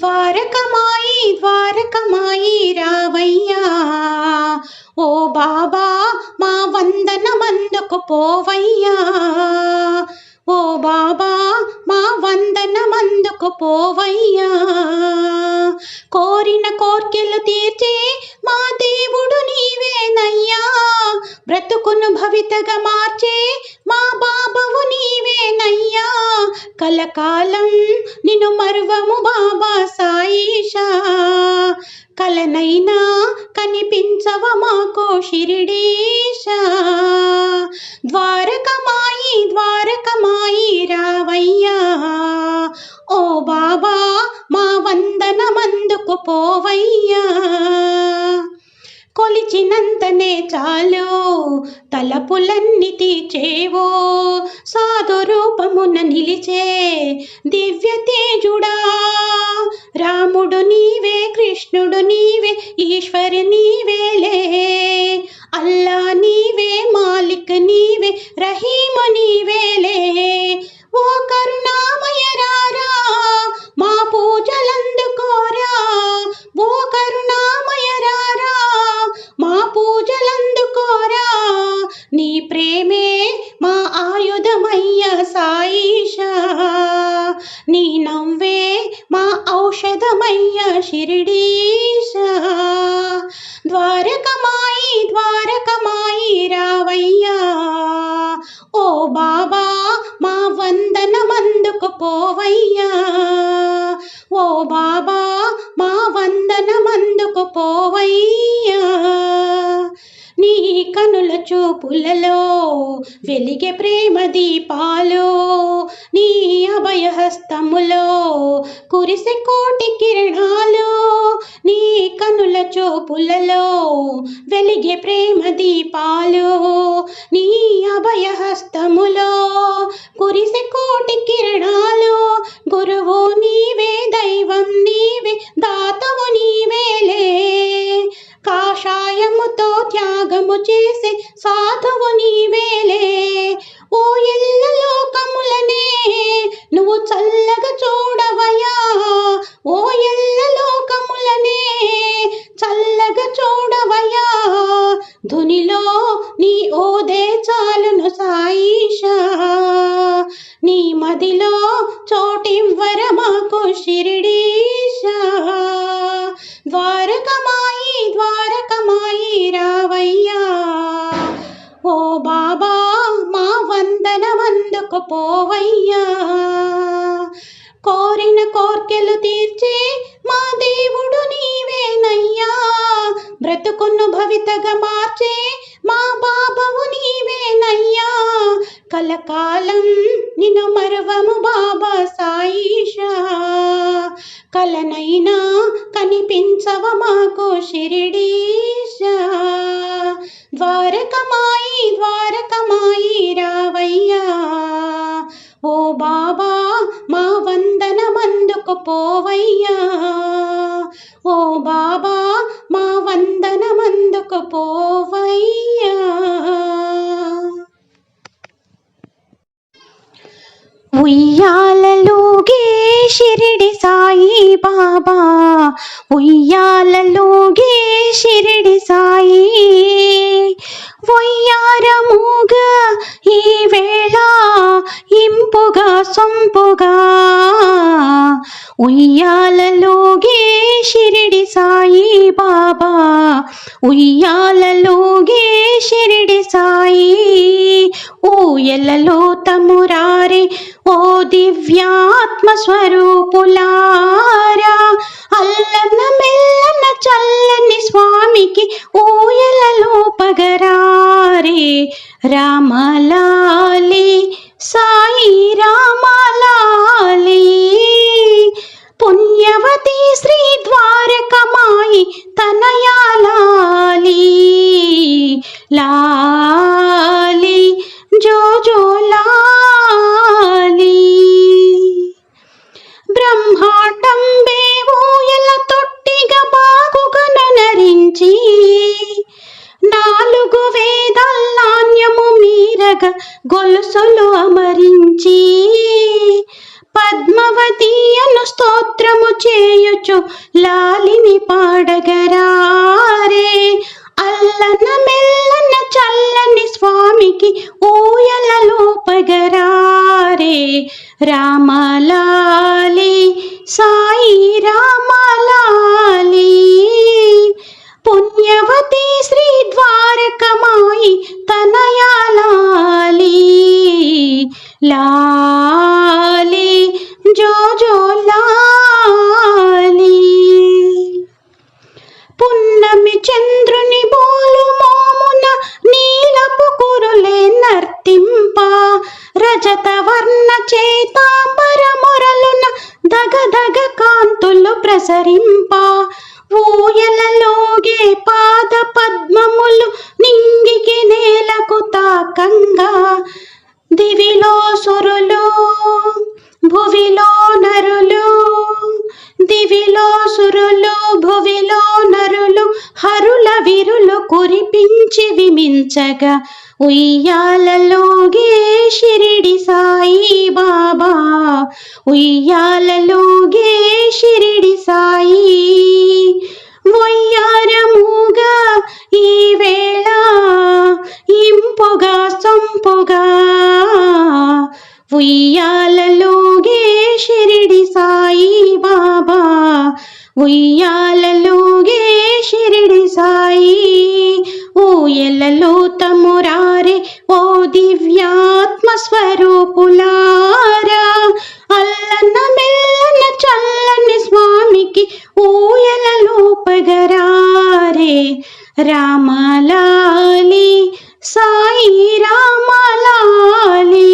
ద్వారకమాయి ద్వారకమాయి రావయ్యా, ఓ బాబా మా వందనమందుకు పోవయ్యా, ఓ బాబా మా వందనమందుకు పోవయ్యా. కోరిన కోర్కెలు తీర్చే మా దేవుడు నీవేనయ్యా, బ్రతుకును భవితగా మార్చే మా బాబవు నీవేనయ్యా. కలకాలం నిన్ను మరువము బాబా సాయిషా, కలనైనా కనిపించవ మాకు షిరిడీశా. ద్వారకమాయి ద్వారకమాయి రావయ్యా, ఓ బాబా మా వందనమందుకు పోవయ్యా. కొలిచినంతనే చాలు తలపులన్నీ తీర్చేవో, సాధు రూపమున నిలిచే దివ్య తేజుడా. రాముడు నీవే, కృష్ణుడు నీవే, ఈశ్వరు నీవేలే. అల్లా నీవే, మాలిక్ నీవే, రహీము నీవేలే. ఓ కరుణామయ రారా మా పూజలందుకోరా, ఓ కరుణామయ రారా మా పూజలందుకోరా. నీ ప్రేమే మా ఆయుధమయ్య సాయిషా, నీ నవ్వే మా ఔషధమయ్య షిరిడీశా. ద్వారకమాయి ద్వారకమాయి రావయ్యా, ఓ బాబా మా వందనమందుకు పోవయ్యా, ఓ బాబా మా వందనమందుకు పోవయ్యా. నీ కనుల చూపులలో వెలిగే ప్రేమ దీపాలు, నీ అభయహస్తములో కురిసే కోటి కిరణాలు. నీ కనుల చూపులలో వెలిగే ప్రేమ దీపాలు, నీ అభయహస్తములో కురిసే కోటి కిరణాలు. గురువు నీవే, దైవం నీవే, దాతవు నీవేలే. కాషాయముతో త్యాగము చేసే సాధువు నీవేలే. ఓ ఎల్ల లోకములనే నువ్వు చల్లగా చూడవయ్యా, ఓ ఎల్ల లోకములనే చల్లగా చూడవయ్యా. ధునిలో నీ ఓదే చాలును సాయిషా, నీ మదిలో చోటివ్వర మాకు షిరిడీశా. ద్వారకమాయి ద్వారకమాయి రావయ్యా, ఓ బాబా మా వందనమందుకు పోవయ్యా. కోరిన కోర్కెలు తీర్చే మా దేవుడు నీవేనయ్యా, బ్రతుకును భవితగా మార్చే మా బాబవు నీవేనయ్యా. కలకాలం నిన్ను మరువము బాబా సాయిషా, కలనైనా కనిపించవ మాకు షిరిడీశా. ద్వారకమాయి ద్వారకమాయి రావయ్యా, ఓ బాబా మా వందనమందుకు పోవయ్యా, ఓ బాబా మా వందనమందుకు పోవయ్యా. ఉయ్యాలలోగే షిరిడి సాయి బాబా, ఉయ్యాలలోగే షిరిడి సాయి. వయ్యారముగా ఈ వేళ ఇంపుగా సొంపుగా, ఉయ్యాలలోగే షిరిడి సాయి బాబా, ఉయ్యాలలోగే షిరిడి సాయి. ఊయలలో తమురారే ఓ దివ్యాత్మ స్వరూపులారా, అల్లన మెల్లన చల్లని స్వామికి ఊయలలో పగరారే. రామలాలి సాయి రామలాలి, పుణ్యవతి శ్రీ ద్వారకమాయి తనయాలాలి. లాలి జో జో లాలి, బ్రహ్మాండ చేయుచు లాలిని పాడగరారే. అల్లన మెల్లన చల్లని స్వామికి ఊయలలోపగరారే. రామలాలి సాయి రామలాలి, పుణ్యవతి శ్రీ ద్వారకమాయి తనయాలాలి. లాలి జో జో లాలి. పున్నమి చంద్రుని బోలు మోమున నీలపు కురులే నర్తింప, రజత వర్ణ చేతాంబర మొరలున దగదగ కాంతులు ప్రసరింప, ఊయలలోగే పాద పద్మములు నింగికి నేలకు తాకంగా, దివిలో సురులు భువిలో నరులు, దివిలో సురులు భువిలో నరులు హరుల విరులు కురిపించి విమించగా, ఉయ్యాలలోగే షిరిడి సాయి బాబా, ఉయ్యాలలోగే షిరిడి సాయి. వయ్యారముగా ఈ వేళ ఇంపుగా సొంపుగా, ఉయ్యాలలోగే షిరిడి సాయి బాబా, ఉయ్యాలలోగే షిరిడి సాయి. ఊయలలో తమురారే ఓ దివ్యాత్మ స్వరూపులారా, అల్లన మెల్లన చల్లని స్వామికి ఊయలలోపగరారే. రామలాలి సాయి రామలాలి,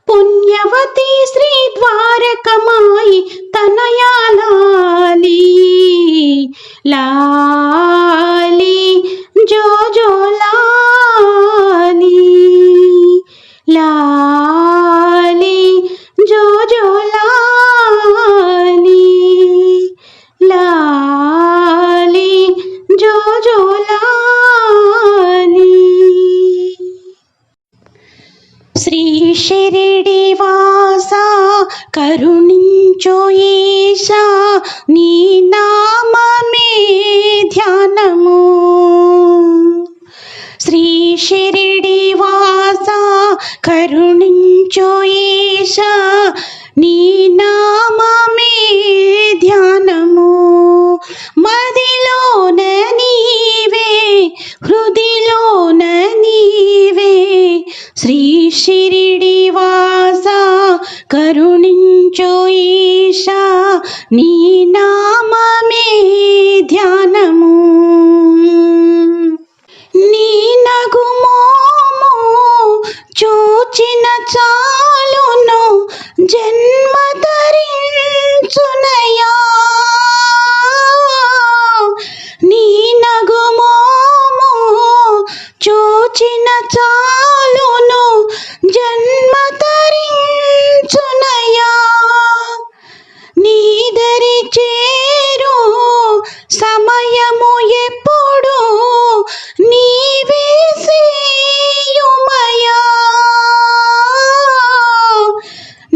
పుణ్యవతి శ్రీ ద్వారకమాయి తనయాలాలి. లాలి జో జో లాలి, లాలి జో జో లాలి, లాలి జో జో లాలి. శ్రీ షిరిడి వాసా కరుణించు ఈశా, నీ నామమే ధ్యానము. శ్రీ షిరిడి వాసా కరుణించు ఈశా, నీ నామమే ధ్యానము. మదిలోన నీవే హృదిలోన నీవే, శ్రీ షిరిడి వాసా కరుణించు ఈశా, నీ నామమే ధ్యానము. నీ నగుమోము చూచిన చాలును జన్మ ధరించునయా, నీ నగుమోము చూచిన చాలును జన్మ ధరించునయా. నీదరి చేరు సమయము ఎప్పుడు నీవే సేయుమయా,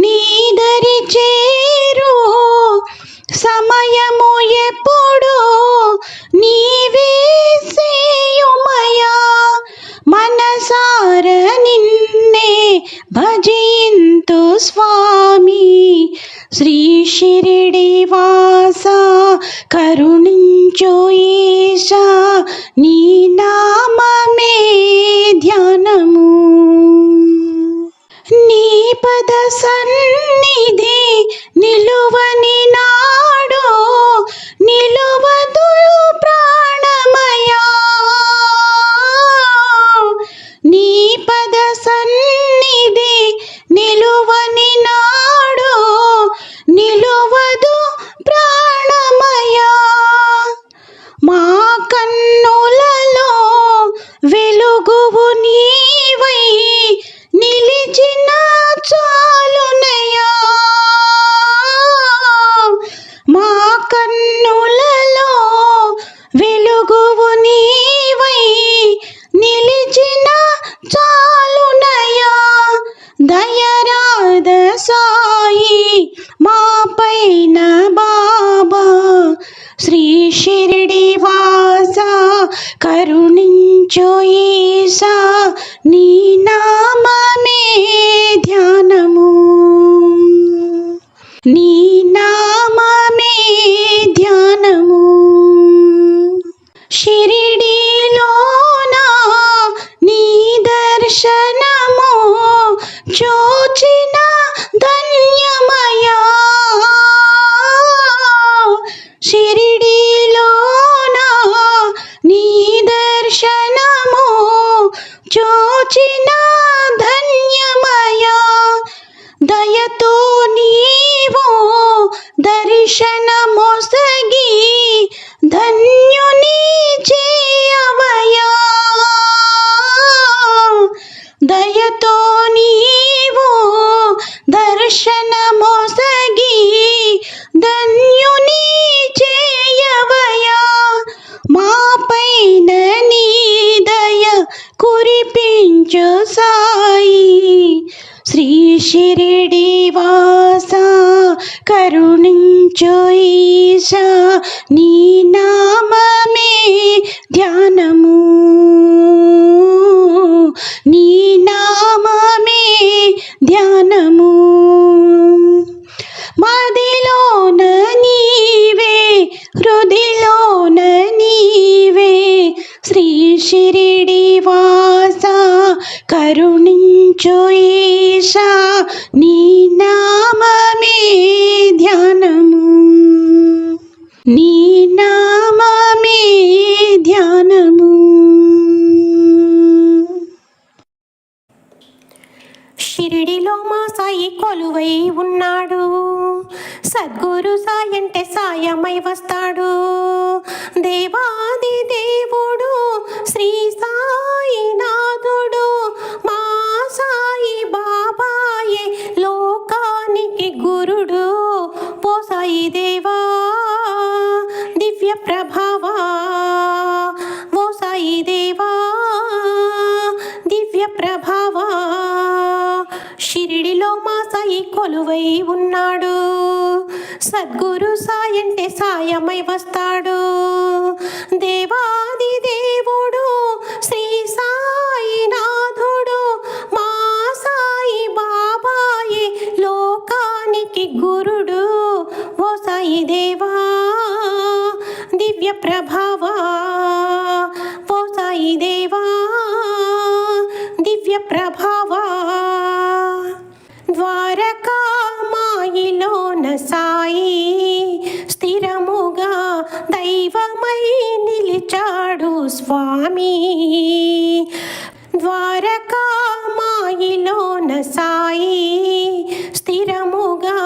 నీదరి చేరు సమయము ఎప్పుడు నీవే సేయుమయా. మనసార నిన్నే భజింతు స్వామి, శ్రీ షిరిడి వాసా కరుణించు ఈశా, నీ నామమే ధ్యానము. నీ పద సన్నిధి నిలువని నాడు నిలువదు ప్రాణమయా, నీ పద సన్నిధి నిలువని నాడు నిలువదు ప్రాణమయా. మా కన్నులలో వెలుగువు నీవై నిలిచిన చాలునయా, కరుణించు ఈశా నీ నామమే ధ్యానము, నీ నామమే ధ్యానము. షిరిడీలోనా నీ దర్శనము చూచిన ధన్యమయా, షిరిడీలోనా నీ దర్శనము చూచిన ధన్యమయా. దయతో నీవు దర్శనమొసగి ధన్యుని చేయవయా, దయతో నీవు దర్శనమొసగి ధన్యుని చేయవయా. మా పైన నీ దయ కురిపించు సాయి, శ్రీ షిరిడి వాసా కరుణించు ఈశా నీ నామమే ధ్యానము, నీ నామమే ధ్యానము. మదిలోన నీవే హృదిలోన నీవే, శ్రీ షిరిడి వాసా కరుణించు ఈశా నీ నామమే ధ్యానము, నీ నామమే ధ్యానము. షిరిడిలో మా సాయి కొలువై ఉన్నాడు, సద్గురు సాయి అంటే సాయమై వస్తాడు. దేవాది దేవుడు శ్రీ సాయినాథుడు, మా సాయి బాబాయే లోకానికి గురుడు. ఓ సాయి దేవా దివ్య ప్రభావా, ఓ సాయి దేవా దివ్య ప్రభావా. షిరిడిలో మా సాయి కొలువై ఉన్నాడు, సద్గురు సాయి అంటే సాయమై వస్తాడు. దేవాది దేవుడు శ్రీ సాయినాథుడు, మా సాయి బాబాయే లోకానికి గురుడు. ఓ సాయి దేవా దివ్య ప్రభావా, ఓ సాయి దేవా దివ్య ప్రభావా. ద్వారకా మాయిలోన సాయి స్థిరముగా దైవమై నిలిచాడు స్వామి. ద్వారకా మాయిలోన సాయి స్థిరముగా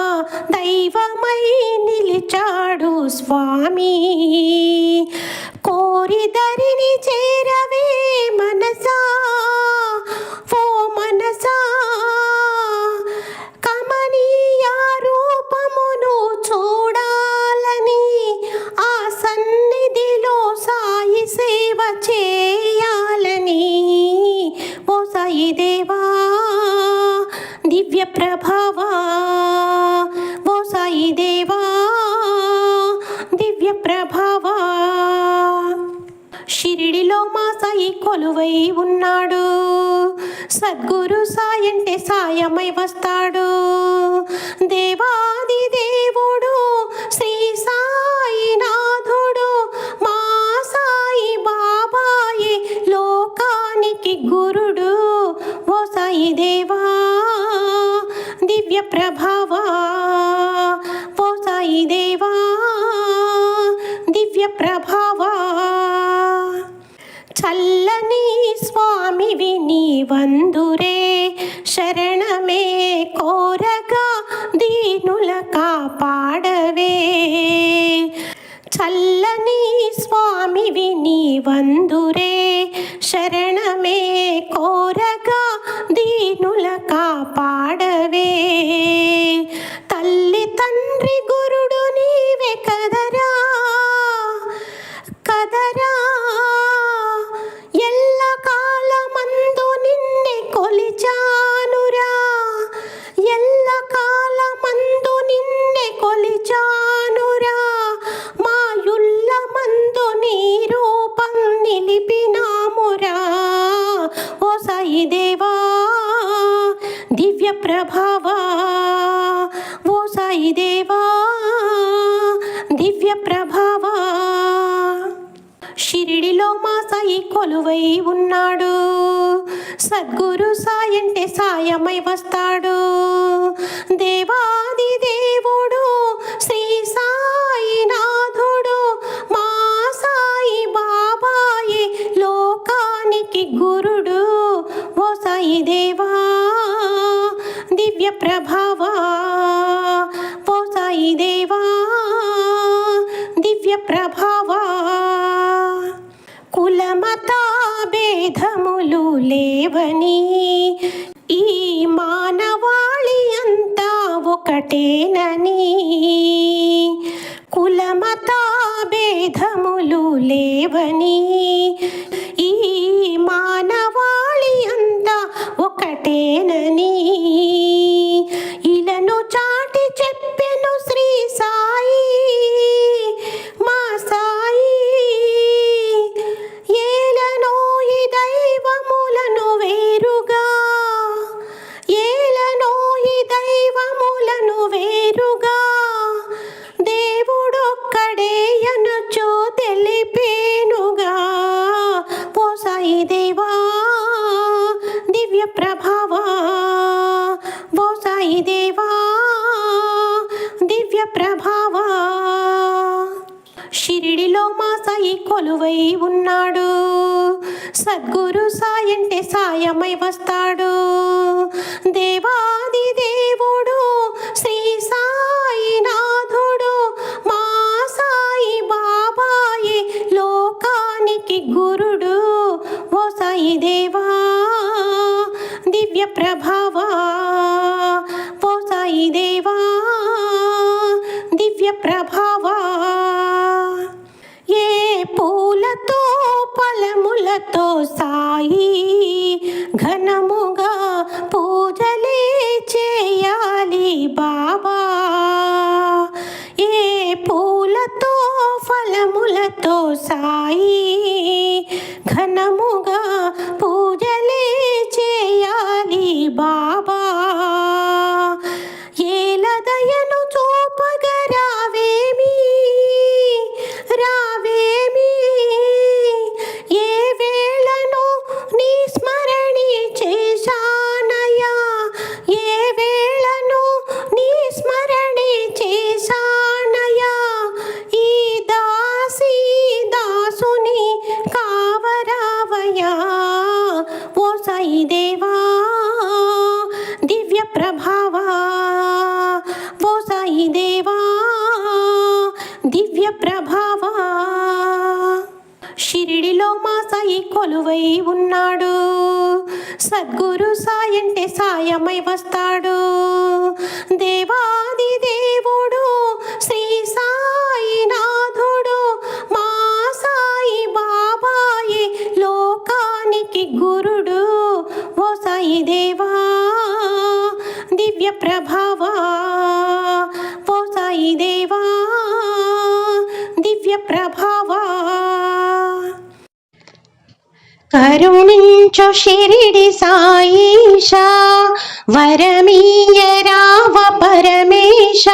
దైవమై నిలిచాడు స్వామి. కోరిదరిని చేరవే మనసా, ఓ మనసా కమనీయ రూపమును చూడాలని, ఆ సన్నిధిలో సాయి సేవ చేయాలని. ఓ సాయి దేవా దివ్య ప్రభావా, ఓ సాయి దేవా దివ్య ప్రభావా. షిరిడిలో మా సాయి కొలువై ఉన్నాడు, సద్గురు సాయి అంటే సాయమై వస్తాడు. దేవాది దేవుడు శ్రీ సాయినాథుడు, మా సాయి బాబాయే లోకానికి గురుడు. ఓ సాయి దేవా దివ్య ప్రభావా, ఓ సాయి దేవా దివ్య ప్రభావా. చల్లని స్వామివి నీవందురే, శరణమే కోరగా దీనుల కాపాడవే. చల్లని స్వామివి నీవందురే, శరణమే కోరగా దీనుల కాపాడవే. తల్లి తండ్రి గురుడు నీవే కదరా, కదరా ఎల్ల కాలమందు నిన్నే కొలిచానురా, ఎల్ల కాలమందు నిన్నే కొలిచానురా. మాయుల్ల మందు నీ రూపం నిలిపిన సాయి కొలువై ఉన్నాడు. సద్గురు సాయి అంటే సాయమై వస్తాడు. దేవాది దేవుడు శ్రీ సాయినాథుడు మా సాయి బాబాయే లోకానికి గురుడు. ఓ సాయి దేవా దివ్య ప్రభావా, ఓ సాయి దేవా దివ్య ప్రభావా. కులమత భేదములు లేవని ఈ మానవాళి అంతా ఒకటేనని. కులమత భేదములు లేవని ఈ మానవాళి అంతా ఒకటేనని ఇలను చాటి చెప్పెను శ్రీ సాయి మా సాయి. ఏలను ఈ దైవములను వేరుగా, ఏలను ఈ దైవములను వేరుగా దేవుడొక్కడే అనుచో తెలిపేనుగా. ఓ సాయి దేవా దివ్య ప్రభావా, ఓ సాయి దేవా దివ్య ప్రభావా. షిరిడిలో మా సాయి కొలువై ఉన్నాడు. సద్గురు సాయి అంటే సాయమై వస్తాడు. దేవాది దేవుడు శ్రీ సాయినాథుడు మా సాయి బాబాయే లోకానికి గురుడు. ఓ సాయి దేవా దివ్య ప్రభావా, ఓ సాయి దేవా దివ్య ప్రభావా. ఏ పూలతో ఫలములతో సాయి ఘనముగా పూజలే చేయాలి బాబా. ఏ పూలతో ఫలములతో సాయి ఘనముగా పూజలే చేయాలి బాబా. ఏలదయను చూపగరావేమి రావేమి, ఏ వేళను నీ స్మరణి చేశానయా, ఏ వేళను నీ స్మరణి చేశానయా. ఈ దాసి దాసుని కావరావయా. ఓ సాయి దేవా దివ్య ప్రభావా, ఓ సాయి దేవా దివ్య ప్రభావా. షిరిడిలో మా సాయి కొలువై ఉన్నాడు. సద్గురు సాయి అంటే సాయమై వస్తాడు. దేవాది దేవుడు శ్రీ సాయినాథుడు మా సాయి బాబాయే లోకానికి గురుడు. ఓ సాయి దేవా దివ్య ప్రభావా, ఓ సాయి దేవా దివ్య ప్రభావా. కరుణించు షిరిడి సాయిషా, వరమీయ రావ పరమేశ.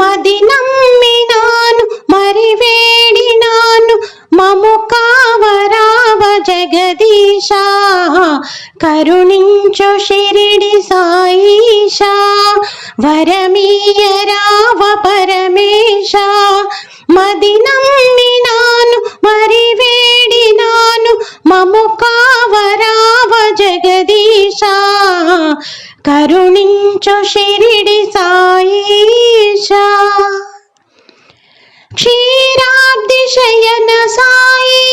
మది నమ్మినాను మరి వేడినాను, మము కావరావ జగదీశ. కరుణించు షిరిడి సాయిషా, వరమీయ రావ పరమేశ. మది నమ్మినాను మరి వేడినాను, మము కావరావ జగదీశ. కరుణించు షిరిడి సాయిషా. క్షీరాబ్ది శయన సాయి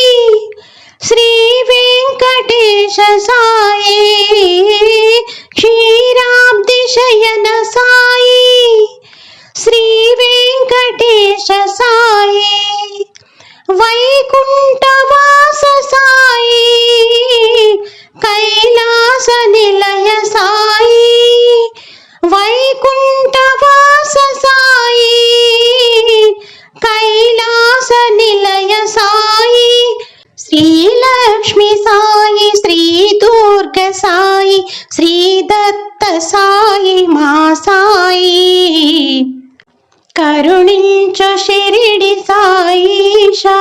శ్రీ వెంకటేశ సాయి. క్షీరాబ్ది శయన సాయి శ్రీ వెంకటేశ సాయి. వైకుంఠవాస సాయి కైలాస నిలయ సాయి. వైకుంఠవాస సాయి కైలాస నిలయ సాయి. శ్రీలక్ష్మి సాయి, శ్రీ దుర్గ సాయి, శ్రీ దత్త సాయి మా సాయి. కరుణించు షిరిడి సాయిషా,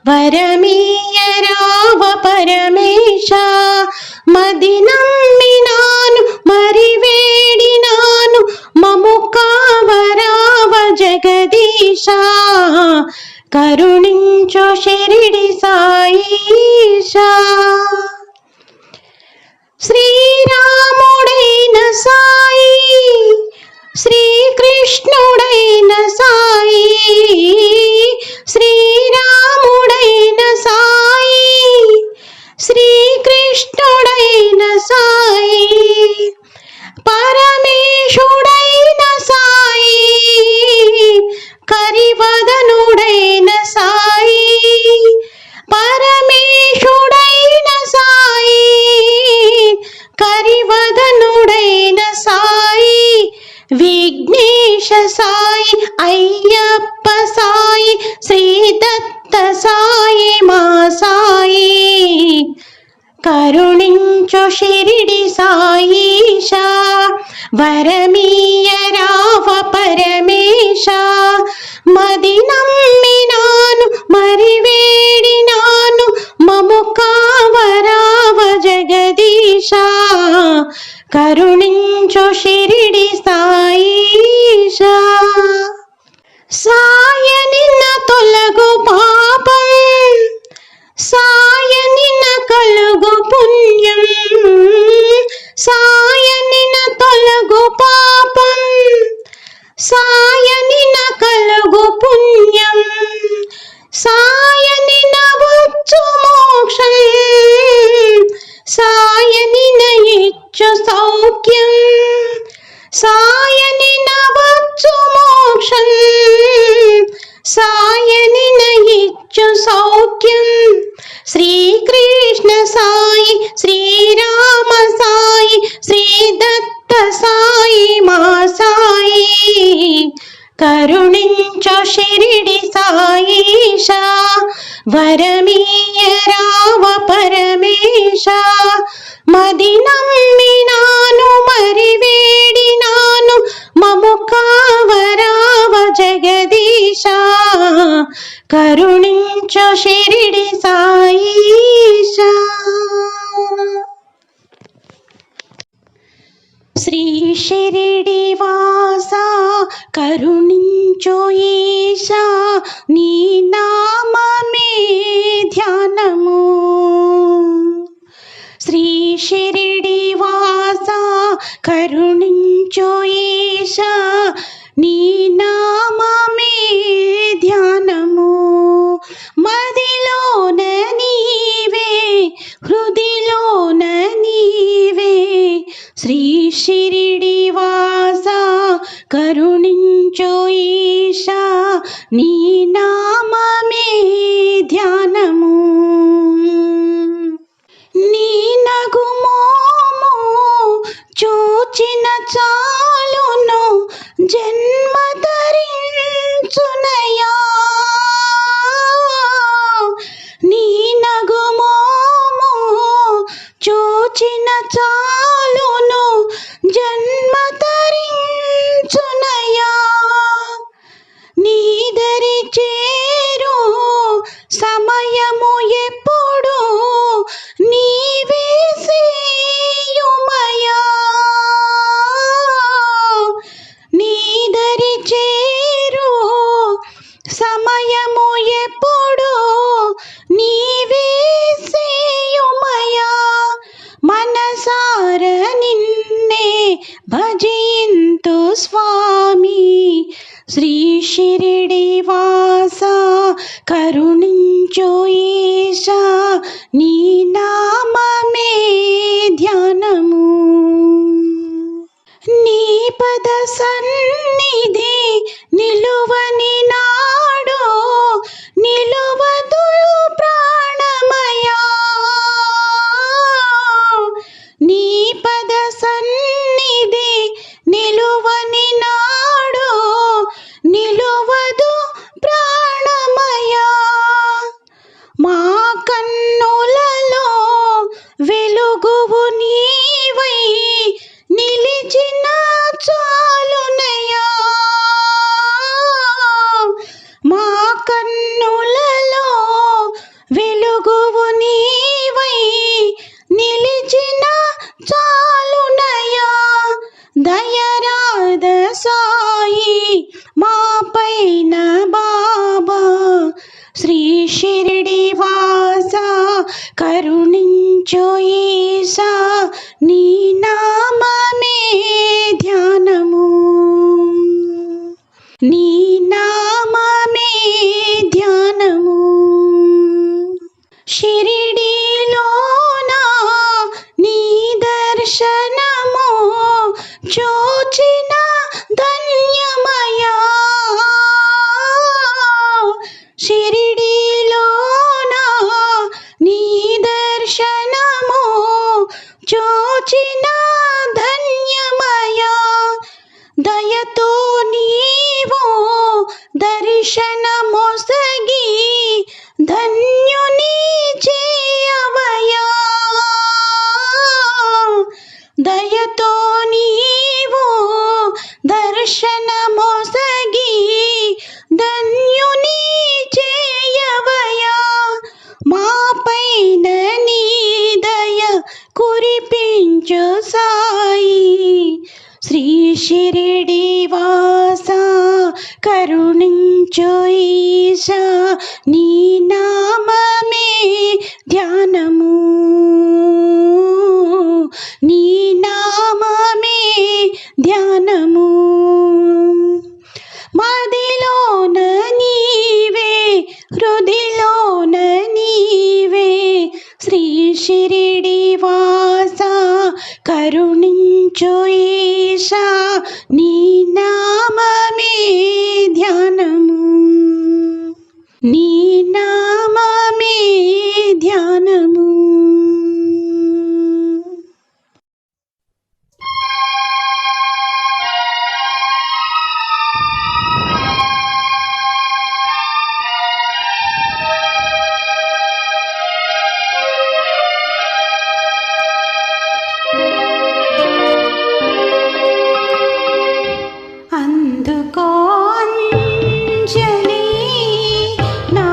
వరమీయ రావ పరమేశ మది నమ్మినాను మరి వేడినాను మము కావరావ జగదీశ కరుణించు షిరిడి సాయిష శ్రీరాముడైన సాయి శ్రీకృష్ణుడైన సాయి శ్రీరాముడైన సాయి శ్రీకృష్ణుడైన సాయి పరమేశుడైన సాయి కరివదనుడైన సాయి పరమేశుడైన సాయి కరివదనుడైన సాయి విఘ్నేశ సాయి అయ్యప్ప సాయి శ్రీదత్త సాయి మా సాయి కరుణించు షిరిడి సాయిష వరమీయ రావ పరమేశ మది నమ్మినాను మరి వేడినాను మము కావరావ జగదీశ కరుణించు షిరిడి సాయిష సాయనిన తొలగు పాపం సాయనిన కలుగు పుణ్యం సాయనిన తొలగు పాపం సాయనిన కలుగు పుణ్యం సాయనిన వచ్చు మోక్షం సాయనిన ఇచ్చు సౌఖ్యం సాయనిన వచ్చు మోక్షం సాయనిన ఇచ్చు సౌఖ్యం శ్రీకృష్ణ సాయి శ్రీరామ సాయి శ్రీదత్త సాయి మా సాయి కరుణించు షిరిడి సాయిష వరమీయ రావ పరమేశ మది నమ్మినాను మరి వేడినాను మము కావరావ జగదీశ కరుణించు షిరిడి సాయిష శ్రీ షిరిడి వాస కరుణించు ఈశ నీ నామమే ధ్యానము శ్రీ షిరిడి వాస కరుణించు ఈశ నీ నామమే ధ్యానము మదిలోన నీవే హృదిలోన నీవే శ్రీ షిరిడి వాస కరుణించు ఈశ నీ నామమే ధ్యానము నీ నగుమోము చూచిన చాలును జన్మ ధరించునయా నీ నగుమోము చూచిన చాలును జన్మ ధరించునయా నీ దరి చేరు సమయము ఎప్పుడు నీవే సేయుమయా నీ దరి చేరు సమయము ఎప్పుడు నీవే సేయుమయా మనసార నిన్నే భజింతు స్వామి శ్రీ షిరిడి వాస కరుణించు ఈశ నీ నామమే ధ్యానము నీ పద సన్నిధి నిలువని నాడు నిలువదు ప్రాణమయా నీ పద సన్నిధి నిలువని నాడు నిలువదు దర్శనమొసగి ధన్యుని చేయవయా దయతో నీవు దర్శనమొసగి ధన్యుని చేయవయా మా పైన నీ దయ కురిపించు సాయి శ్రీ షిరిడి వాస కరుణించు ఈశా నీ నామమే ధ్యానము నీ నామమే ధ్యానము మదిలోన నీవే హృదిలోన నీవే శ్రీ షిరిడి వాస కరుణించు ఈశా నీ నామమే ధ్యానము నీ నామమే ధ్యానము. అందుకో అంజలి నా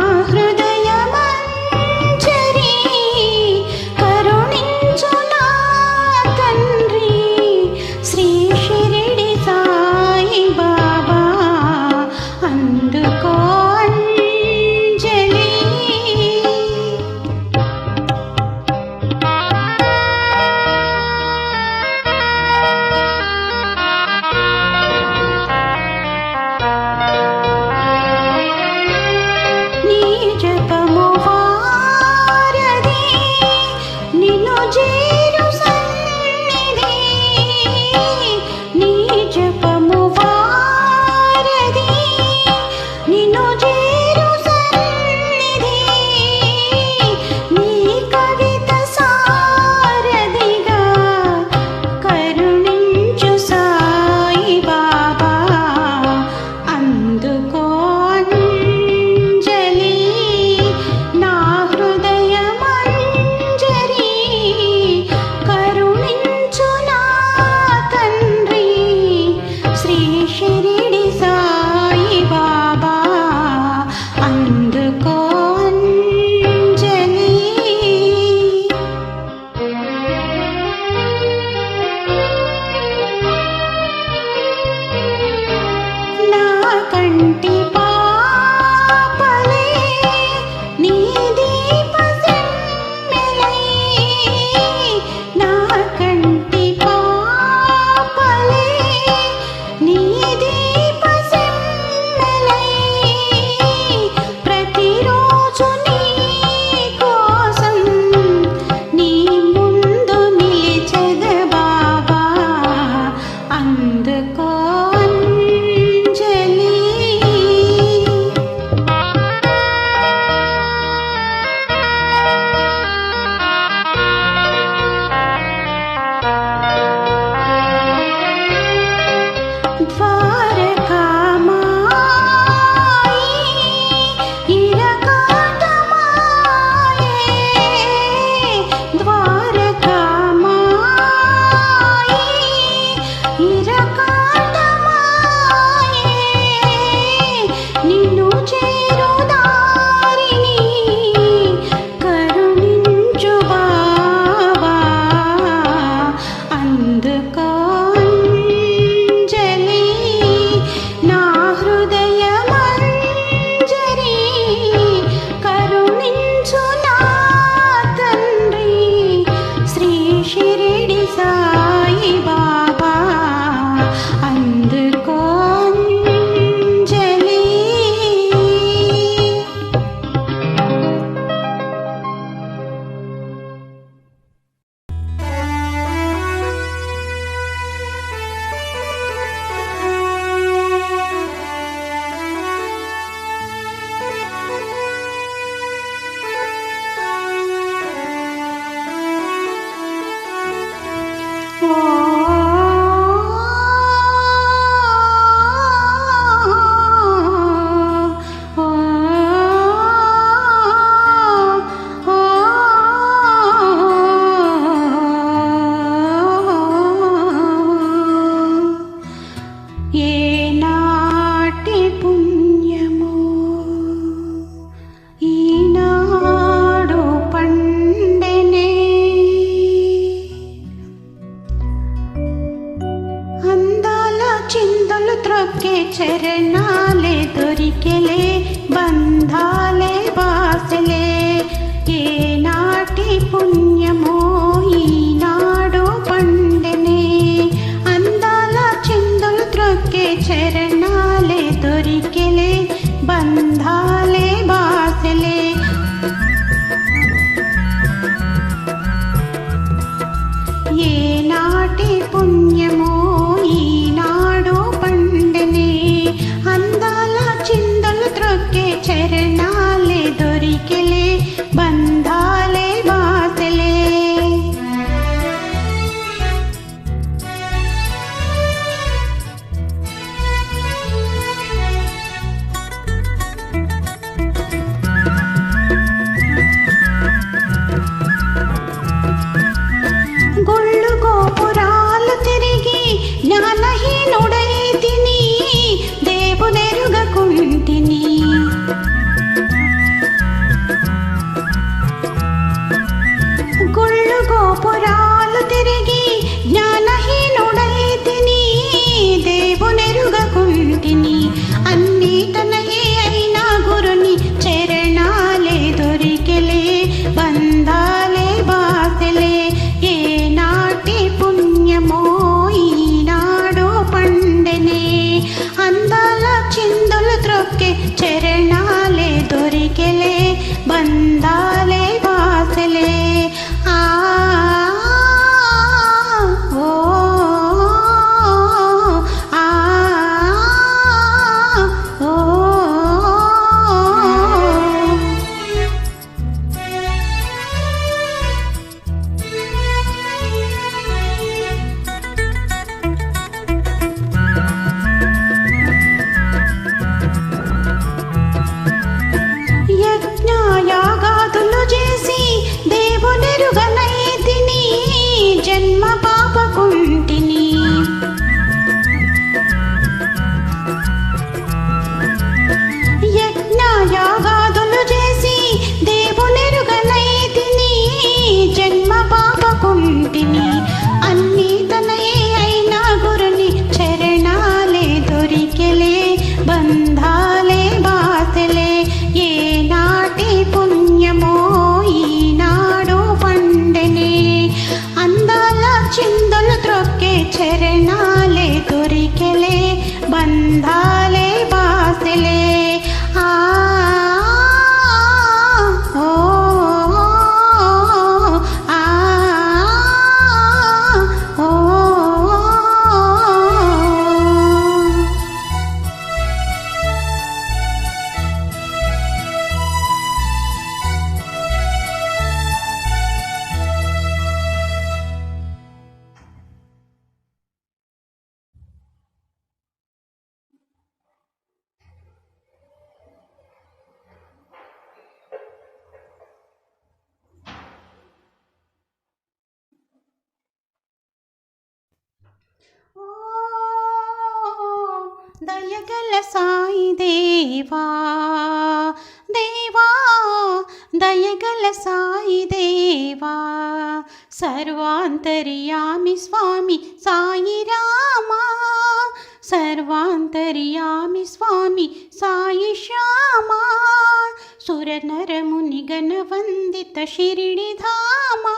పుణ్యమో ఈనాడు పండెనే అందాల చిందులు త్రొక్కే చరణాలే దొరికెలే బంధాలే బాసెలే ఏనాటి పుణ్యమో ఈనాడు పండెనే అందాల చిందులు త్రొక్కే చరణాలే దొరికెలే బంధాలే బాసెలే గుళ్ళు గోపురాలు తిరిగి జ్ఞానహీనుడైతిని దేవునెరుగకుంటిని గుళ్ళు గోపురాలు తిరిగి జ్ఞానహీనుడైతిని దేవునెరుగకుంటిని అన్నీ తనయే అయిన గురుని చరణాలే దొరికెలే బంధాలే బాసెలే ఏనాటి పుణ్యమో ఈనాడు పండెనే అందాల చిందులు త్రొక్కే చరణాలే దొరికెలే బంధాలే బాసెలే ఆ ఓ ఆ ఓ యజ్ఞయాగాదులు చేసి దేవునెరుగనైతిని జన్మ పాపకుంటిని యజ్ఞయాగాదులు చేసి దేవునెరుగనైతిని జన్మ పాపకుంటిని అన్నీ తనయే అయిన గురుని చరణాలే దొరికెలే బంధాలే బాసెలే ఏనాటి పుణ్యమో ఈనాడు పండెనే అందాల చిందులు త్రొక్కే చరణాలే దొరికెలే బంధాలే బాసెలే ఆ ఓ ఆ ఓ దయగల సాయి దేవా దేవా దయగల సాయి దేవా సర్వాంతర్యామి స్వామి సాయి రామా సర్వాంతర్యామి స్వామి సాయి శ్యామా సురనరముని గణవందిత షిరిడిధామా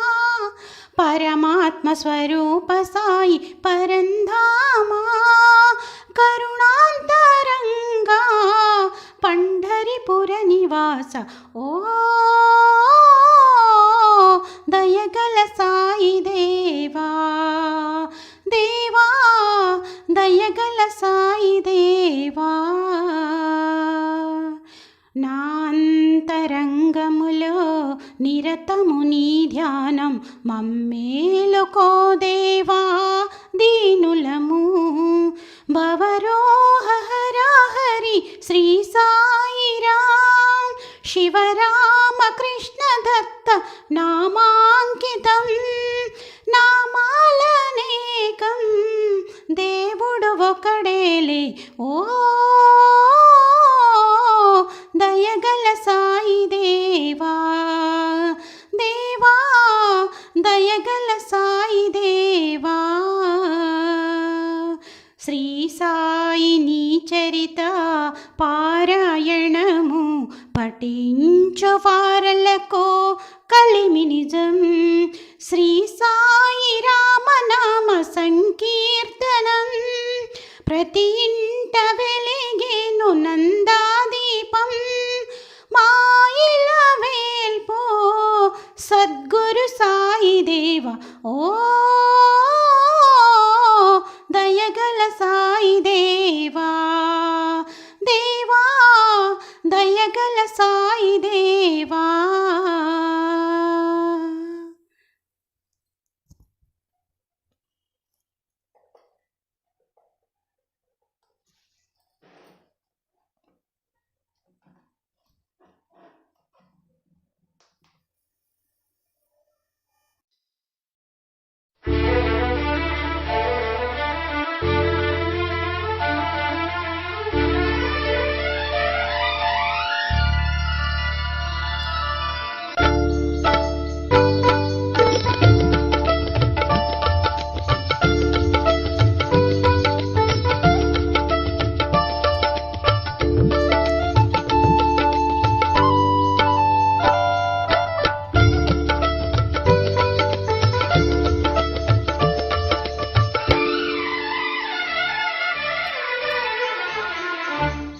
పరమాత్మ స్వరూప సాయి పరంధామా కరుణాంతరంగా పంఢరిపుర నివాస ఓ దయగల సాయి దేవా దేవా దయగల సాయి దేవా నాంతరంగములో నిరతము నీ ధ్యానం మమ్మేలుకో దేవా దీనులము భవరోహరి శ్రీ సాయి రామ్ శివరామ కృష్ణ దత్త నామాంకితం నామాలనేకం దేవుడు ఒకడేలే ఓ దయగల సాయి దేవా దేవా దయగల సాయి దేవా శ్రీ సాయి నీ చరిత పారాయణము పఠించు వారలకు కలిమి నిజం. శ్రీ సాయి రామనామ సంకీర్తనం ప్రతి ఇంట వెలిగేను నందాదీపం. మాయిల వేల్పో సద్గురు సాయి దేవ, ఓ దయగల సాయి దేవా, దేవా దయగల సాయి దేవా.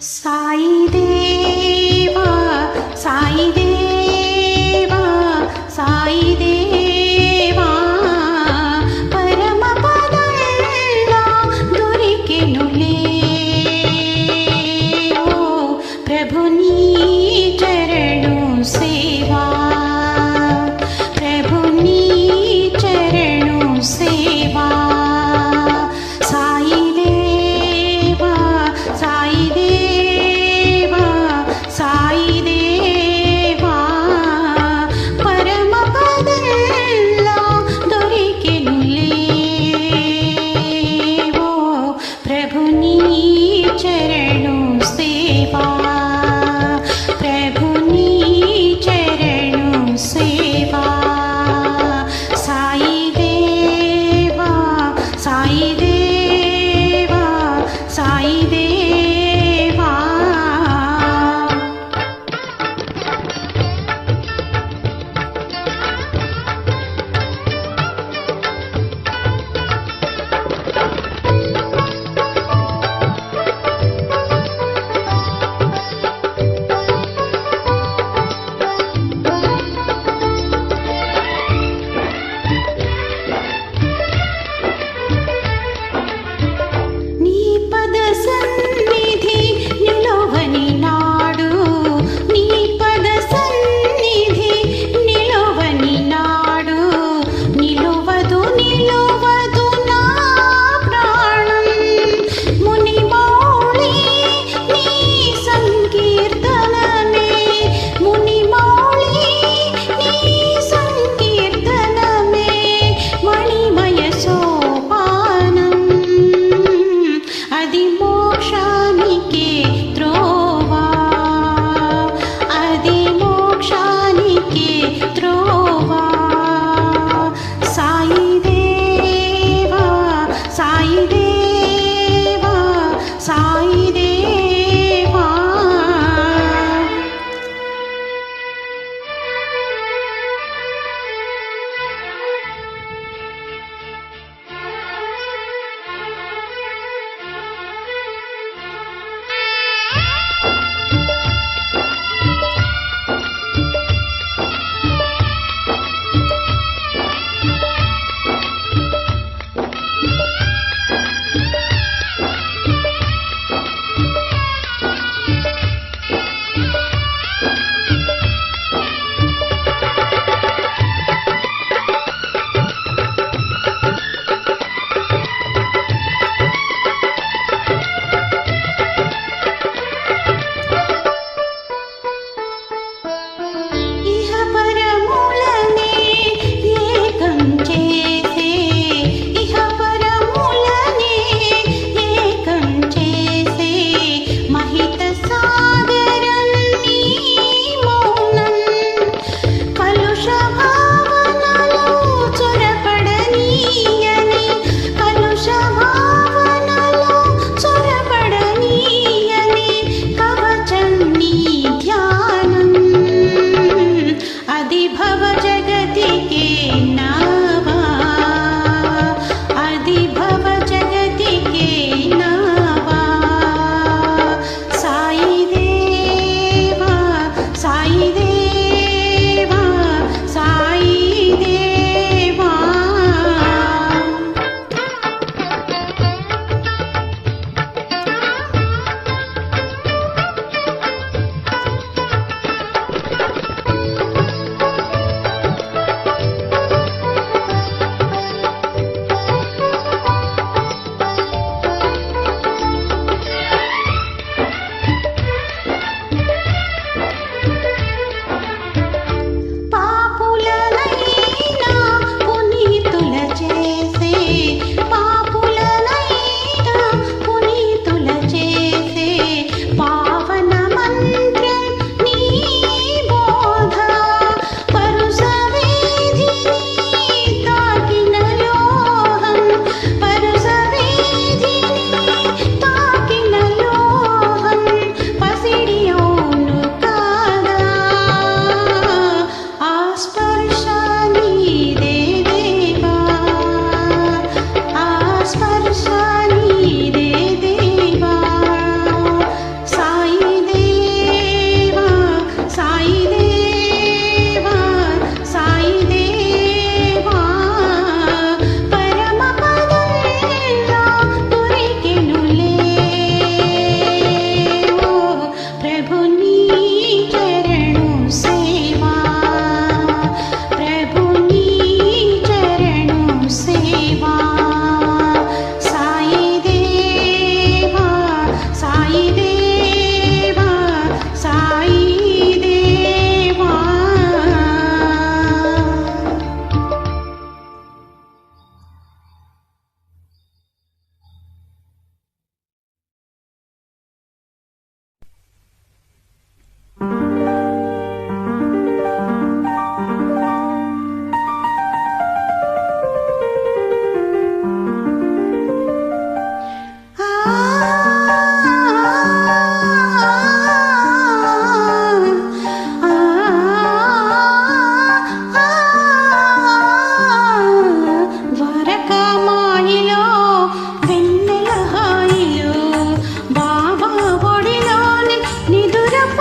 సాయి దేవా, సాయి దేవా, సాయి దేవా, పరమ పదంలో దొరికెనులే. ఓ ప్రభు నీ చరణు సేవా, ప్రభు నీ చరణు సేవా. సాయి దేవా, సాయి దేవా, సాయి దేవా, పరమ పదంలో దొరికెనులే. ఓ ప్రభు నీ చరణు సేవా.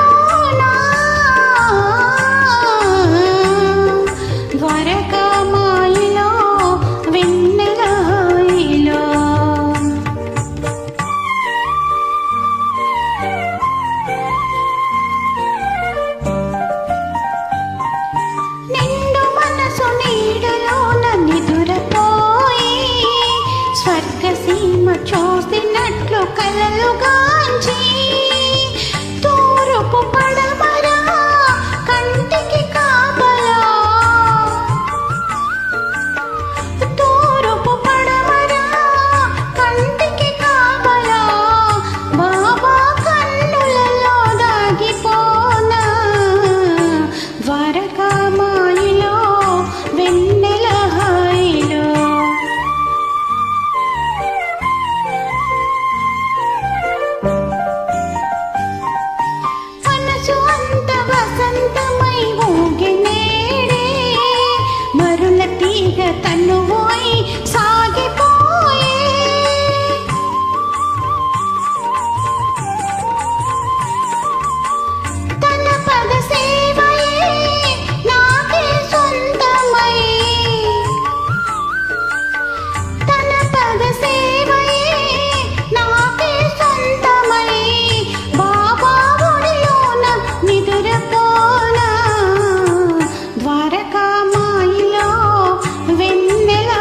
నిదురలోనా ద్వారకామాయిలో వెన్నెలాయిలో నిండు మనసు నీడలోన నిదురపోయి స్వర్గసీమ చూసినట్లు కలలుగాంచి తూర్పు పడమరా కంటికి కాపలా తూర్పు పడమరా కంటికి కాపలా బాబా కన్నులలో దాగిపోనా ద్వారకామాయిలో వెన్నెల హాయిలో మనసు అంత వసంతమై ఊగినేడే మరుల తీగ తనువోయి సాగిపోయే తన పద సేవయే నాకే సొంతమై తన పద సేవయే నాకే సొంతమై బాబా ఒడిలోన నిదురపోనా ద్వారకామాయిలో వెన్నెల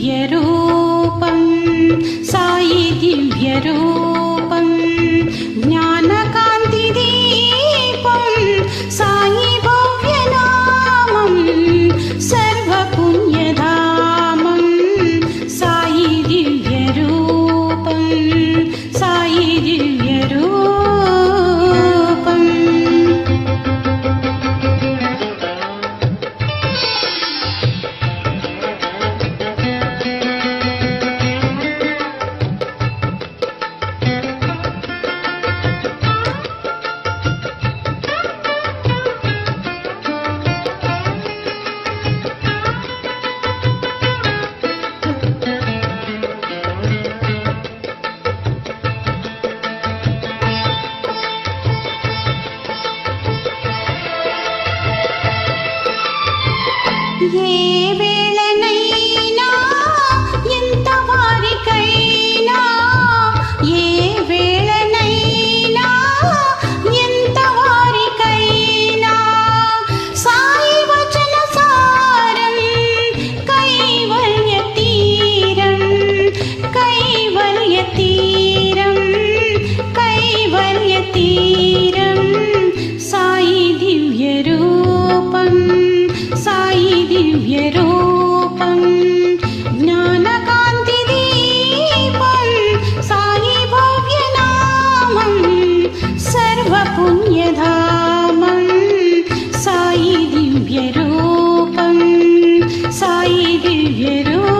దివ్యరూపం సాయి దివ్యరూపం జ్ఞానకాంతి దీపం సాయి భవ్యనామం సర్వపుణ్యధామం సాయి దివ్యరూపం సాయి దివ్యరూపం. ఏ వేళనైనా ఎంత వారికైనా ఏ వేళనైనా ఎంత వారికైనా సాయి వచన సారం కైవల్య తీరం కైవల్య తీరం కైవల్య తీరం సాయి దివ్యరూపం సాయి దివ్యరూపం జ్ఞానకాంతి దీపం సాయి భవ్యనామం సర్వపుణ్యధామం సాయి దివ్యరూపం సాయి దివ్యరూపం.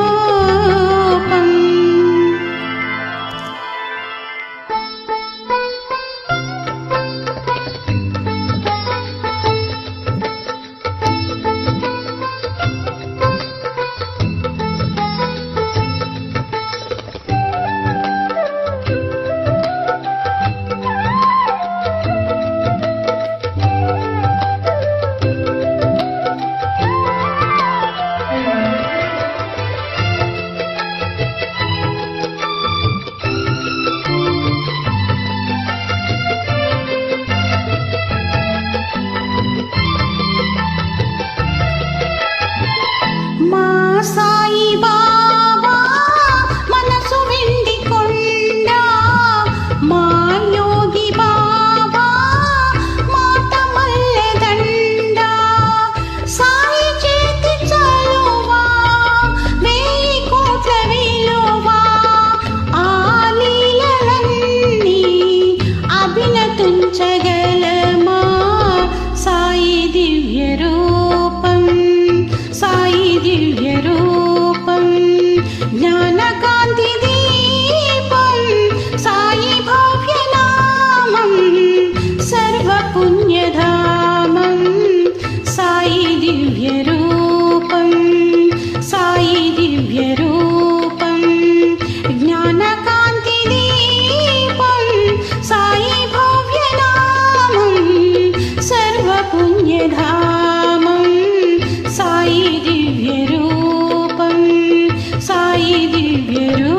మా సాయి బాబా మనసు వెండి కొండ మా యోగి బాబా మాత మల్లెదండ సాయి చేతి చలువా 1000 కోట్ల విలువా ఆ లీలలన్నీ అభినతించగలమా సాయి దివ్యరూపం సాయి దివ్యరూపం జ్ఞానకాంతి దీపం సాయి భవ్యనామం సర్వపుణ్యధామం సాయి దివ్యరూపం సాయి దివ్యరూపం జ్ఞానకాంతి దీపం సాయి భవ్యనామం సర్వపుణ్యధామం సాయి దివ్యరూపం సాయి దివ్యరూపం.